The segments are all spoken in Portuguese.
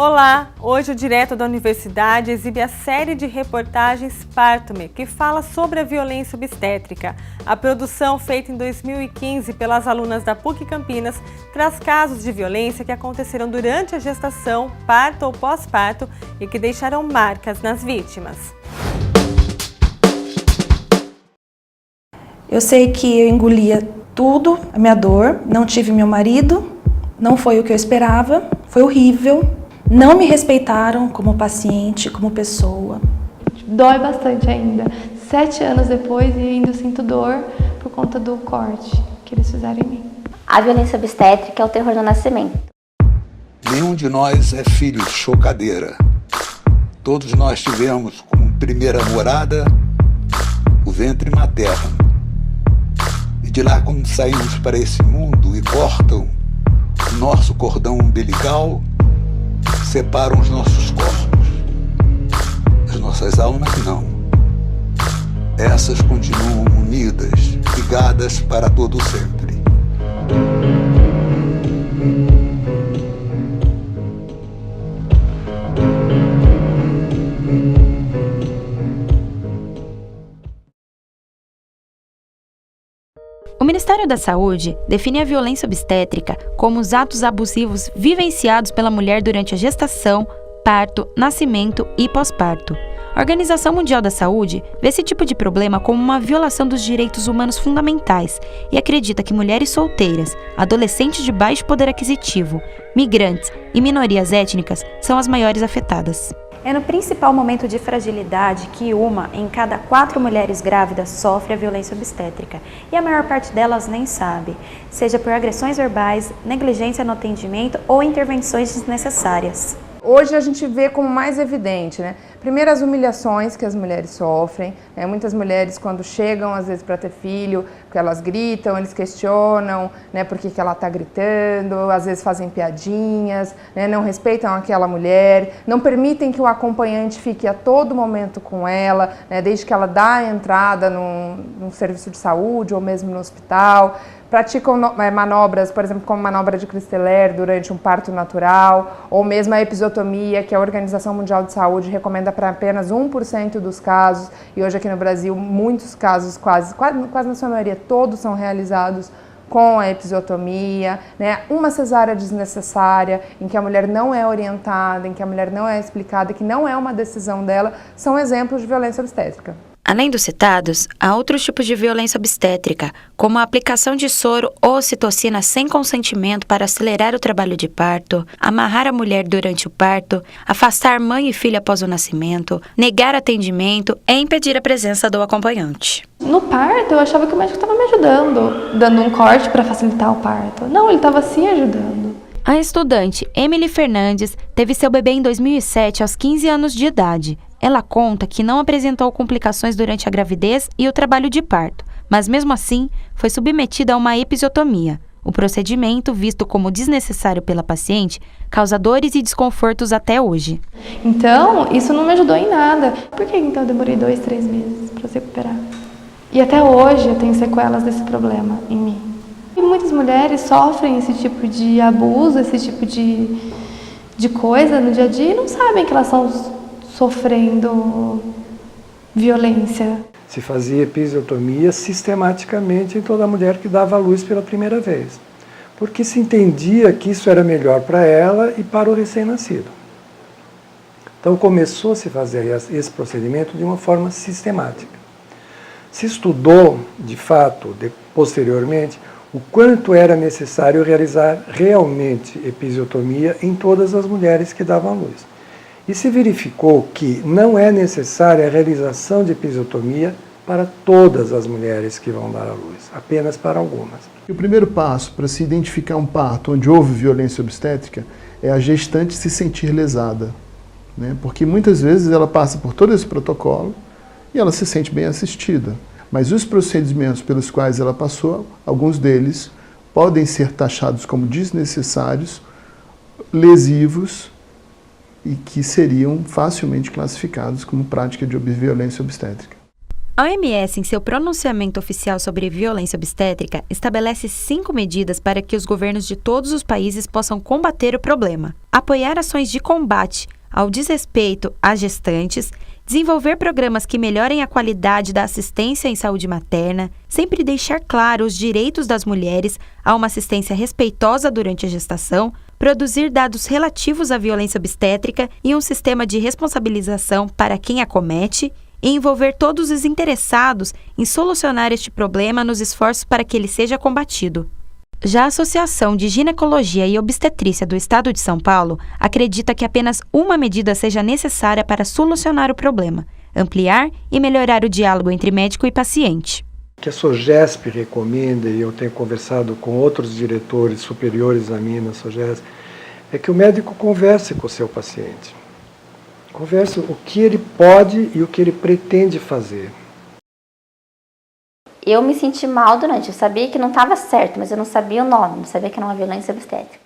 Olá! Hoje o Direto da Universidade exibe a série de reportagens Parto-me, que fala sobre a violência obstétrica. A produção, feita em 2015 pelas alunas da PUC Campinas, traz casos de violência que aconteceram durante a gestação, parto ou pós-parto e que deixaram marcas nas vítimas. Eu sei que eu engolia tudo, a minha dor, não tive meu marido, não foi o que eu esperava, foi horrível. Não me respeitaram como paciente, como pessoa. Dói bastante ainda. 7 anos depois e ainda sinto dor por conta do corte que eles fizeram em mim. A violência obstétrica é o terror do nascimento. Nenhum de nós é filho de chocadeira. Todos nós tivemos como primeira morada o ventre materno. E de lá, quando saímos para esse mundo e cortam o nosso cordão umbilical, separam os nossos corpos. As nossas almas não. Essas continuam unidas, ligadas para todo sempre. O Ministério da Saúde define a violência obstétrica como os atos abusivos vivenciados pela mulher durante a gestação, parto, nascimento e pós-parto. A Organização Mundial da Saúde vê esse tipo de problema como uma violação dos direitos humanos fundamentais e acredita que mulheres solteiras, adolescentes de baixo poder aquisitivo, migrantes e minorias étnicas são as maiores afetadas. É no principal momento de fragilidade que 1 em cada 4 mulheres grávidas sofre a violência obstétrica e a maior parte delas nem sabe, seja por agressões verbais, negligência no atendimento ou intervenções desnecessárias. Hoje a gente vê como mais evidente, né? Primeiro, as humilhações que as mulheres sofrem, né? Muitas mulheres, quando chegam às vezes para ter filho, porque elas gritam, eles questionam, né, por que ela está gritando, às vezes fazem piadinhas, né, não respeitam aquela mulher, não permitem que o acompanhante fique a todo momento com ela, né, desde que ela dá a entrada num serviço de saúde ou mesmo no hospital. Praticam manobras, por exemplo, como manobra de Christeler durante um parto natural, ou mesmo a episiotomia, que a Organização Mundial de Saúde recomenda para apenas 1% dos casos, e hoje aqui no Brasil muitos casos, quase na sua maioria, todos são realizados com a episiotomia, né? Uma cesárea desnecessária, em que a mulher não é orientada, em que a mulher não é explicada, que não é uma decisão dela, são exemplos de violência obstétrica. Além dos citados, há outros tipos de violência obstétrica, como a aplicação de soro ou ocitocina sem consentimento para acelerar o trabalho de parto, amarrar a mulher durante o parto, afastar mãe e filha após o nascimento, negar atendimento e impedir a presença do acompanhante. No parto, eu achava que o médico estava me ajudando, dando um corte para facilitar o parto. Não, ele estava sim ajudando. A estudante Emily Fernandes teve seu bebê em 2007 aos 15 anos de idade. Ela conta que não apresentou complicações durante a gravidez e o trabalho de parto, mas mesmo assim foi submetida a uma episiotomia. O procedimento, visto como desnecessário pela paciente, causa dores e desconfortos até hoje. Então, isso não me ajudou em nada. Por que então eu demorei 2, 3 meses para se recuperar? E até hoje eu tenho sequelas desse problema em mim. E muitas mulheres sofrem esse tipo de abuso, esse tipo de coisa no dia a dia e não sabem que elas estão sofrendo violência. Se fazia episiotomia sistematicamente em toda mulher que dava à luz pela primeira vez, porque se entendia que isso era melhor para ela e para o recém-nascido. Então começou a se fazer esse procedimento de uma forma sistemática. Se estudou, de fato, posteriormente, o quanto era necessário realizar realmente episiotomia em todas as mulheres que davam à luz. E se verificou que não é necessária a realização de episiotomia para todas as mulheres que vão dar à luz, apenas para algumas. O primeiro passo para se identificar um parto onde houve violência obstétrica é a gestante se sentir lesada, né? Porque muitas vezes ela passa por todo esse protocolo e ela se sente bem assistida. Mas os procedimentos pelos quais ela passou, alguns deles podem ser taxados como desnecessários, lesivos, e que seriam facilmente classificados como prática de violência obstétrica. A OMS, em seu pronunciamento oficial sobre violência obstétrica, estabelece 5 medidas para que os governos de todos os países possam combater o problema. Apoiar ações de combate ao desrespeito às gestantes, desenvolver programas que melhorem a qualidade da assistência em saúde materna, sempre deixar claro os direitos das mulheres a uma assistência respeitosa durante a gestação, produzir dados relativos à violência obstétrica e um sistema de responsabilização para quem a comete, e envolver todos os interessados em solucionar este problema nos esforços para que ele seja combatido. Já a Associação de Ginecologia e Obstetrícia do Estado de São Paulo acredita que apenas uma medida seja necessária para solucionar o problema: ampliar e melhorar o diálogo entre médico e paciente. O que a SOGESP recomenda, e eu tenho conversado com outros diretores superiores a mim na SOGESP, é que o médico converse com o seu paciente. Converse o que ele pode e o que ele pretende fazer. Eu me senti mal durante, eu sabia que não estava certo, mas eu não sabia o nome, não sabia que era uma violência obstétrica.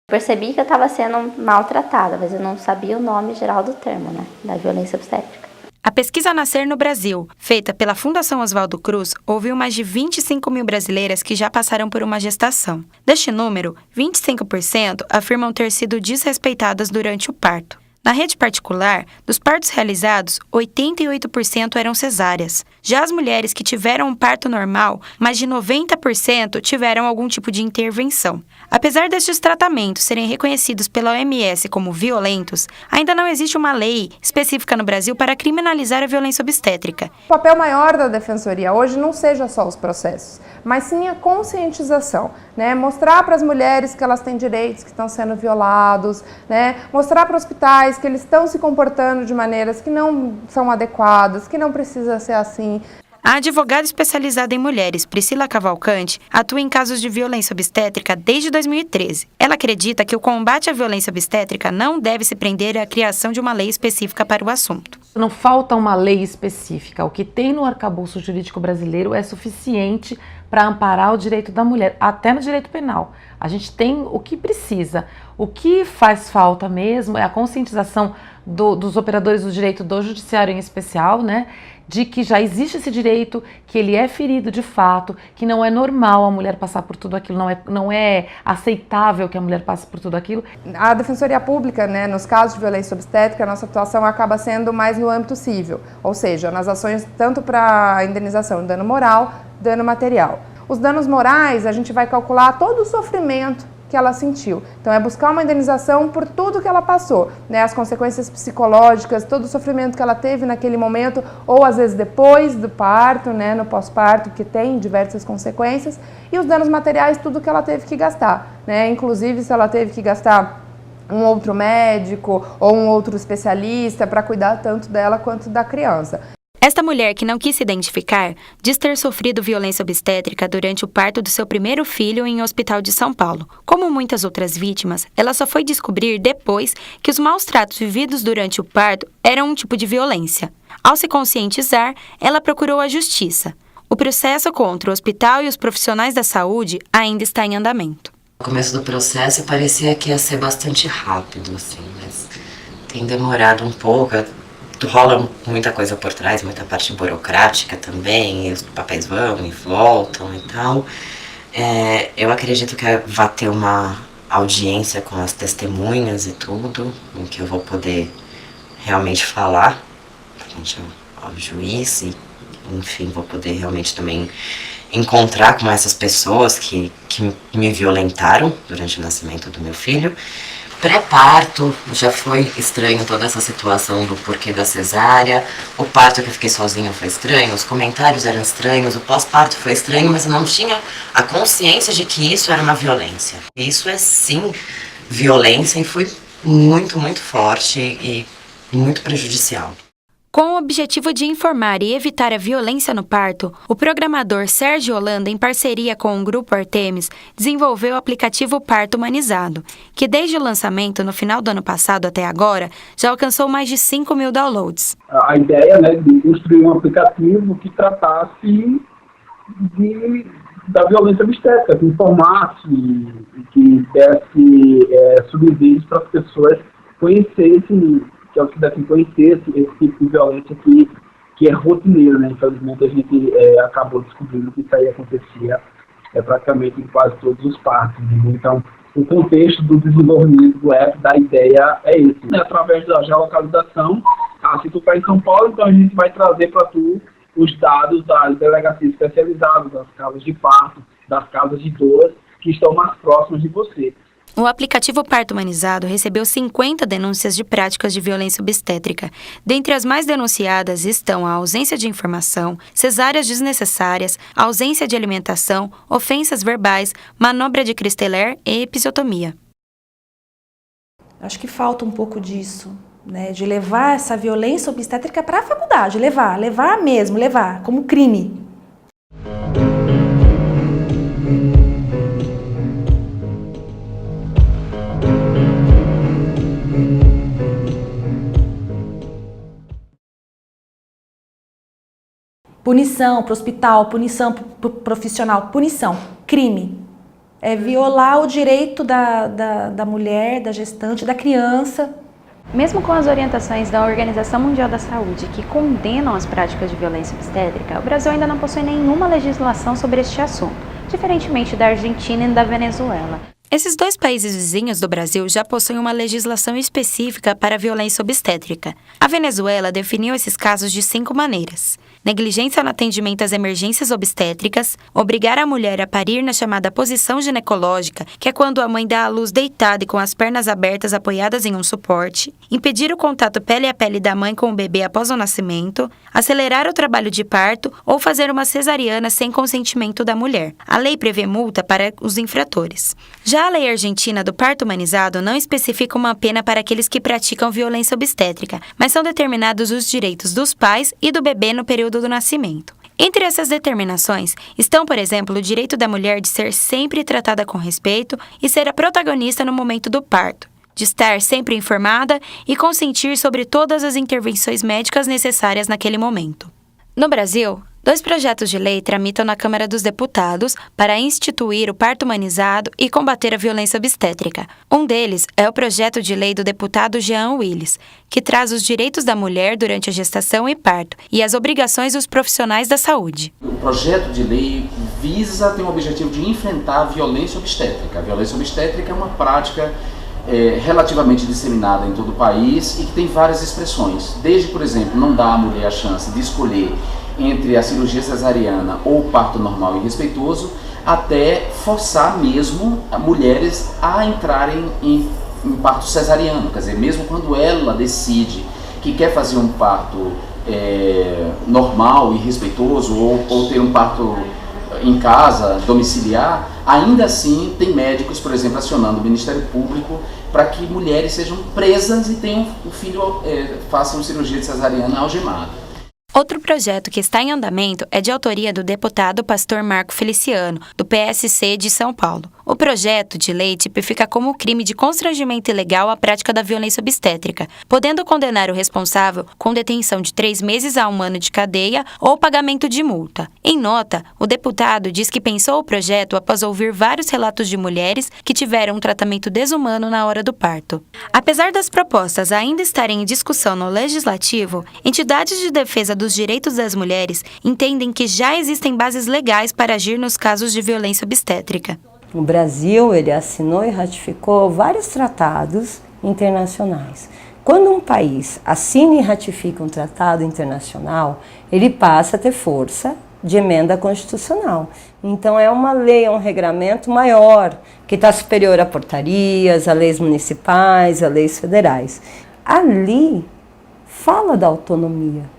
Percebi que eu estava sendo maltratada, mas eu não sabia o nome geral do termo, né, da violência obstétrica. A pesquisa Nascer no Brasil, feita pela Fundação Oswaldo Cruz, ouviu mais de 25 mil brasileiras que já passaram por uma gestação. Deste número, 25% afirmam ter sido desrespeitadas durante o parto. Na rede particular, dos partos realizados, 88% eram cesáreas. Já as mulheres que tiveram um parto normal, mais de 90% tiveram algum tipo de intervenção. Apesar destes tratamentos serem reconhecidos pela OMS como violentos, ainda não existe uma lei específica no Brasil para criminalizar a violência obstétrica. O papel maior da Defensoria hoje não seja só os processos, mas sim a conscientização, né? Mostrar para as mulheres que elas têm direitos que estão sendo violados, né? Mostrar para hospitais que eles estão se comportando de maneiras que não são adequadas, que não precisa ser assim. A advogada especializada em mulheres, Priscila Cavalcante, atua em casos de violência obstétrica desde 2013. Ela acredita que o combate à violência obstétrica não deve se prender à criação de uma lei específica para o assunto. Não falta uma lei específica. O que tem no arcabouço jurídico brasileiro é suficiente para amparar o direito da mulher, até no direito penal. A gente tem o que precisa. O que faz falta mesmo é a conscientização dos operadores do direito do judiciário em especial, né? De que já existe esse direito, que ele é ferido de fato, que não é normal a mulher passar por tudo aquilo, não é aceitável que a mulher passe por tudo aquilo. A Defensoria Pública, né, nos casos de violência obstétrica, a nossa atuação acaba sendo mais no âmbito civil, ou seja, nas ações tanto para indenização de dano moral, dano material. Os danos morais, a gente vai calcular todo o sofrimento que ela sentiu. Então é buscar uma indenização por tudo que ela passou, né? As consequências psicológicas, todo o sofrimento que ela teve naquele momento, ou às vezes depois do parto, né? No pós-parto, que tem diversas consequências, e os danos materiais, tudo que ela teve que gastar, né? Inclusive se ela teve que gastar um outro médico ou um outro especialista para cuidar tanto dela quanto da criança. Esta mulher, que não quis se identificar, diz ter sofrido violência obstétrica durante o parto do seu primeiro filho em um hospital de São Paulo. Como muitas outras vítimas, ela só foi descobrir depois que os maus tratos vividos durante o parto eram um tipo de violência. Ao se conscientizar, ela procurou a justiça. O processo contra o hospital e os profissionais da saúde ainda está em andamento. No começo do processo parecia que ia ser bastante rápido, assim, mas tem demorado um pouco. Rola muita coisa por trás, muita parte burocrática também, e os papéis vão e voltam e tal. Eu acredito que vai ter uma audiência com as testemunhas e tudo, em que eu vou poder realmente falar frente ao juiz e, enfim, vou poder realmente também encontrar com essas pessoas que me violentaram durante o nascimento do meu filho. Pré-parto, já foi estranho toda essa situação do porquê da cesárea. O parto que eu fiquei sozinha foi estranho, os comentários eram estranhos, o pós-parto foi estranho, mas eu não tinha a consciência de que isso era uma violência. Isso é sim violência e foi muito, muito forte e muito prejudicial. Com o objetivo de informar e evitar a violência no parto, o programador Sérgio Holanda, em parceria com o Grupo Artemis, desenvolveu o aplicativo Parto Humanizado, que desde o lançamento no final do ano passado até agora, já alcançou mais de 5 mil downloads. A ideia, né, de construir um aplicativo que tratasse da violência obstétrica, que informasse, que desse subsídios para as pessoas conhecessem, que elas pudessem conhecer esse tipo de violência que é rotineiro, né? Infelizmente a gente acabou descobrindo que isso aí acontecia praticamente em quase todos os partos. Então, o contexto do desenvolvimento do app, da ideia é esse. Através da geolocalização, se tu está em São Paulo, então a gente vai trazer para tu os dados das delegacias especializadas, das casas de parto, das casas de dor, que estão mais próximas de você. O aplicativo Parto Humanizado recebeu 50 denúncias de práticas de violência obstétrica. Dentre as mais denunciadas estão a ausência de informação, cesáreas desnecessárias, ausência de alimentação, ofensas verbais, manobra de Christeler e episiotomia. Acho que falta um pouco disso, né? De levar essa violência obstétrica para a faculdade, levar mesmo, como crime. Punição para o hospital, punição para o profissional, punição, crime. É violar o direito da mulher, da gestante, da criança. Mesmo com as orientações da Organização Mundial da Saúde, que condenam as práticas de violência obstétrica, o Brasil ainda não possui nenhuma legislação sobre este assunto, diferentemente da Argentina e da Venezuela. Esses dois países vizinhos do Brasil já possuem uma legislação específica para a violência obstétrica. A Venezuela definiu esses casos de 5 maneiras: negligência no atendimento às emergências obstétricas, obrigar a mulher a parir na chamada posição ginecológica, que é quando a mãe dá à luz deitada e com as pernas abertas apoiadas em um suporte, impedir o contato pele a pele da mãe com o bebê após o nascimento, acelerar o trabalho de parto ou fazer uma cesariana sem consentimento da mulher. A lei prevê multa para os infratores. Já a lei argentina do parto humanizado não especifica uma pena para aqueles que praticam violência obstétrica, mas são determinados os direitos dos pais e do bebê no período do nascimento. Entre essas determinações estão, por exemplo, o direito da mulher de ser sempre tratada com respeito e ser a protagonista no momento do parto, de estar sempre informada e consentir sobre todas as intervenções médicas necessárias naquele momento. No Brasil, 2 projetos de lei tramitam na Câmara dos Deputados para instituir o parto humanizado e combater a violência obstétrica. Um deles é o projeto de lei do deputado Jean Willis, que traz os direitos da mulher durante a gestação e parto e as obrigações dos profissionais da saúde. O projeto de lei tem o objetivo de enfrentar a violência obstétrica. A violência obstétrica é uma prática relativamente disseminada em todo o país e que tem várias expressões. Desde, por exemplo, não dar à mulher a chance de escolher entre a cirurgia cesariana ou o parto normal e respeitoso, até forçar mesmo mulheres a entrarem em parto cesariano. Quer dizer, mesmo quando ela decide que quer fazer um parto normal e respeitoso ou ter um parto em casa, domiciliar, ainda assim tem médicos, por exemplo, acionando o Ministério Público para que mulheres sejam presas e tenham o filho, façam cirurgia de cesariana algemada. Outro projeto que está em andamento é de autoria do deputado pastor Marco Feliciano, do PSC de São Paulo. O projeto de lei tipifica como crime de constrangimento ilegal a prática da violência obstétrica, podendo condenar o responsável com detenção de 3 meses a 1 ano de cadeia ou pagamento de multa. Em nota, o deputado diz que pensou o projeto após ouvir vários relatos de mulheres que tiveram um tratamento desumano na hora do parto. Apesar das propostas ainda estarem em discussão no Legislativo, entidades de defesa dos direitos das mulheres entendem que já existem bases legais para agir nos casos de violência obstétrica. O Brasil, ele assinou e ratificou vários tratados internacionais. Quando um país assina e ratifica um tratado internacional, ele passa a ter força de emenda constitucional. Então é uma lei, é um regramento maior, que está superior a portarias, a leis municipais, a leis federais. Ali fala da autonomia,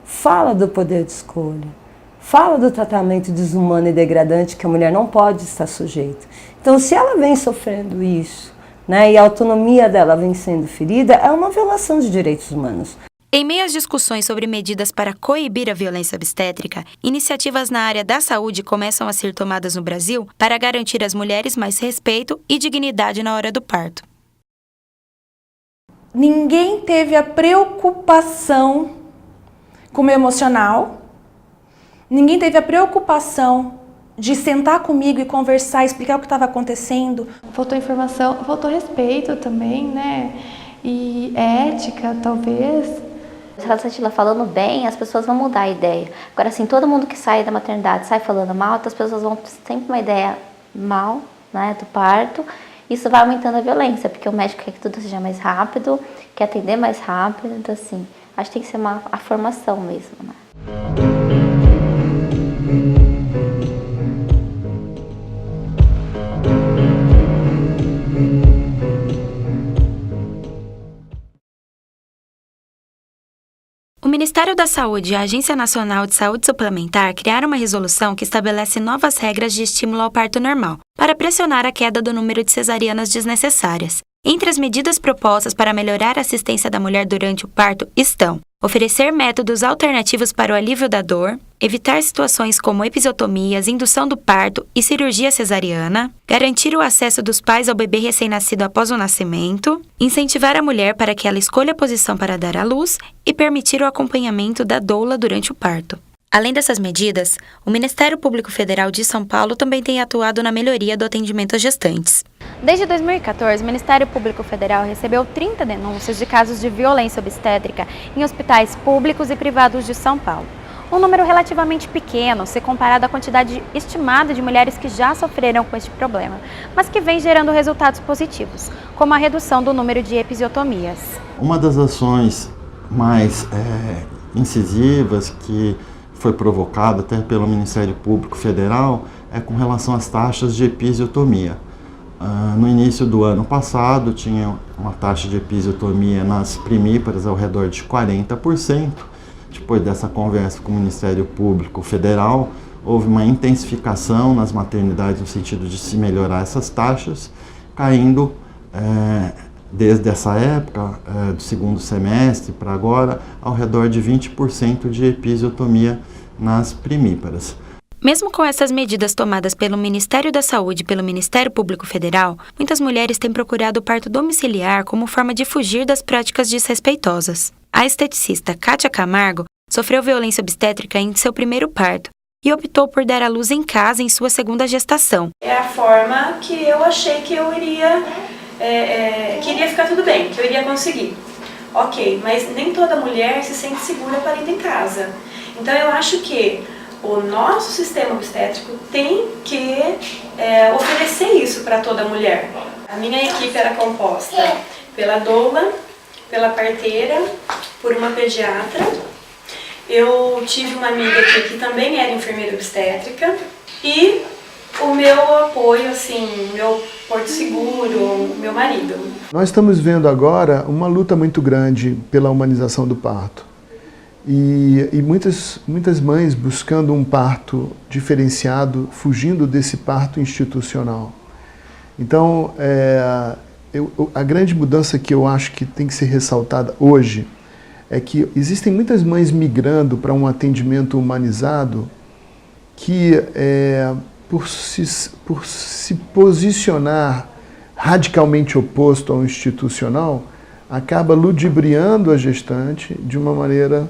fala do poder de escolha, fala do tratamento desumano e degradante que a mulher não pode estar sujeita. Então, se ela vem sofrendo isso, né, e a autonomia dela vem sendo ferida, é uma violação de direitos humanos. Em meio às discussões sobre medidas para coibir a violência obstétrica, iniciativas na área da saúde começam a ser tomadas no Brasil para garantir às mulheres mais respeito e dignidade na hora do parto. Ninguém teve a preocupação com o emocional, Ninguém teve a preocupação de sentar comigo e conversar, explicar o que estava acontecendo. Faltou informação, faltou respeito também, né? E ética, talvez. Se a Satila falando bem, as pessoas vão mudar a ideia. Agora, assim, todo mundo que sai da maternidade sai falando mal, as pessoas vão sempre uma ideia mal, né, do parto. Isso vai aumentando a violência, porque o médico quer que tudo seja mais rápido, quer atender mais rápido. Então, assim, acho que tem que ser a formação mesmo, né? O Ministério da Saúde e a Agência Nacional de Saúde Suplementar criaram uma resolução que estabelece novas regras de estímulo ao parto normal, para pressionar a queda do número de cesarianas desnecessárias. Entre as medidas propostas para melhorar a assistência da mulher durante o parto estão oferecer métodos alternativos para o alívio da dor, evitar situações como episiotomias, indução do parto e cirurgia cesariana, garantir o acesso dos pais ao bebê recém-nascido após o nascimento, incentivar a mulher para que ela escolha a posição para dar à luz e permitir o acompanhamento da doula durante o parto. Além dessas medidas, o Ministério Público Federal de São Paulo também tem atuado na melhoria do atendimento às gestantes. Desde 2014, o Ministério Público Federal recebeu 30 denúncias de casos de violência obstétrica em hospitais públicos e privados de São Paulo. Um número relativamente pequeno, se comparado à quantidade estimada de mulheres que já sofreram com este problema, mas que vem gerando resultados positivos, como a redução do número de episiotomias. Uma das ações mais incisivas que foi provocada até pelo Ministério Público Federal é com relação às taxas de episiotomia. No início do ano passado, tinha uma taxa de episiotomia nas primíparas ao redor de 40%. Depois dessa conversa com o Ministério Público Federal, houve uma intensificação nas maternidades no sentido de se melhorar essas taxas, caindo desde essa época, do segundo semestre para agora, ao redor de 20% de episiotomia nas primíparas. Mesmo com essas medidas tomadas pelo Ministério da Saúde e pelo Ministério Público Federal, muitas mulheres têm procurado o parto domiciliar como forma de fugir das práticas desrespeitosas. A esteticista Kátia Camargo sofreu violência obstétrica em seu primeiro parto e optou por dar à luz em casa em sua segunda gestação. É a forma que eu achei que eu iria, que iria ficar tudo bem, que eu iria conseguir. Ok, mas nem toda mulher se sente segura parindo em casa. Então eu acho que o nosso sistema obstétrico tem que oferecer isso para toda mulher. A minha equipe era composta pela doula, pela parteira, por uma pediatra. Eu tive uma amiga aqui que também era enfermeira obstétrica e o meu apoio, assim, meu porto seguro, meu marido. Nós estamos vendo agora uma luta muito grande pela humanização do parto. E muitas mães buscando um parto diferenciado, fugindo desse parto institucional. Então, a grande mudança que eu acho que tem que ser ressaltada hoje é que existem muitas mães migrando para um atendimento humanizado que, por se posicionar radicalmente oposto ao institucional, acaba ludibriando a gestante de uma maneira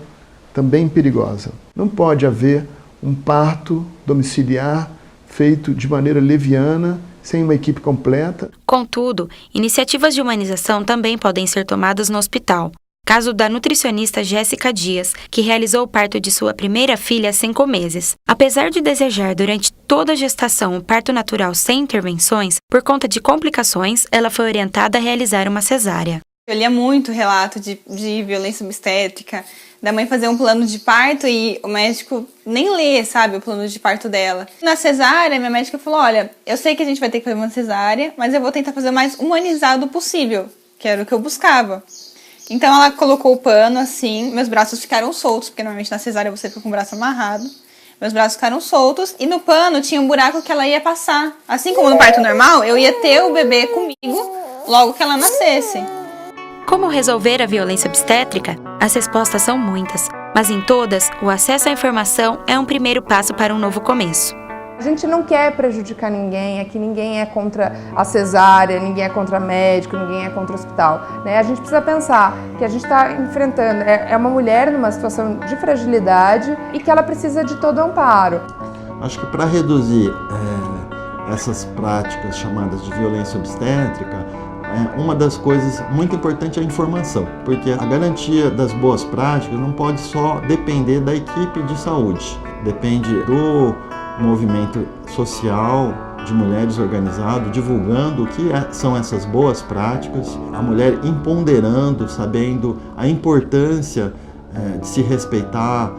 também perigosa. Não pode haver um parto domiciliar feito de maneira leviana, sem uma equipe completa. Contudo, iniciativas de humanização também podem ser tomadas no hospital. Caso da nutricionista Jéssica Dias, que realizou o parto de sua primeira filha há 5 meses. Apesar de desejar durante toda a gestação um parto natural sem intervenções, por conta de complicações, ela foi orientada a realizar uma cesárea. Eu lia muito relato de violência obstétrica, da mãe fazer um plano de parto e o médico nem lê, sabe, o plano de parto dela. Na cesárea, minha médica falou, olha, eu sei que a gente vai ter que fazer uma cesárea, mas eu vou tentar fazer o mais humanizado possível, que era o que eu buscava. Então ela colocou o pano assim, meus braços ficaram soltos, porque normalmente na cesárea você fica com o braço amarrado. Meus braços ficaram soltos e no pano tinha um buraco que ela ia passar. Assim como no parto normal, eu ia ter o bebê comigo logo que ela nascesse. Como resolver a violência obstétrica? As respostas são muitas, mas em todas, o acesso à informação é um primeiro passo para um novo começo. A gente não quer prejudicar ninguém, aqui ninguém é contra a cesárea, ninguém é contra médico, ninguém é contra o hospital, né? A gente precisa pensar que a gente está enfrentando, é uma mulher numa situação de fragilidade e que ela precisa de todo amparo. Acho que para reduzir essas práticas chamadas de violência obstétrica, uma das coisas muito importantes é a informação, porque a garantia das boas práticas não pode só depender da equipe de saúde, depende do movimento social de mulheres organizado, divulgando o que são essas boas práticas, a mulher empoderando, sabendo a importância de se respeitar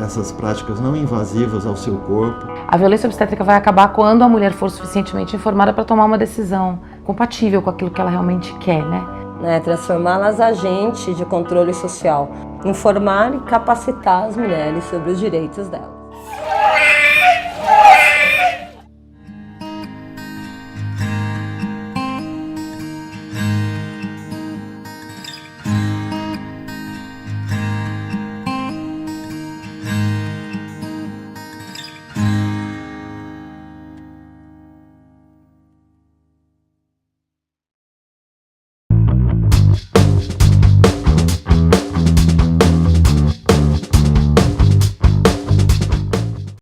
essas práticas não invasivas ao seu corpo. A violência obstétrica vai acabar quando a mulher for suficientemente informada para tomar uma decisão compatível com aquilo que ela realmente quer, né? Transformá-las em agente de controle social, informar e capacitar as mulheres sobre os direitos delas.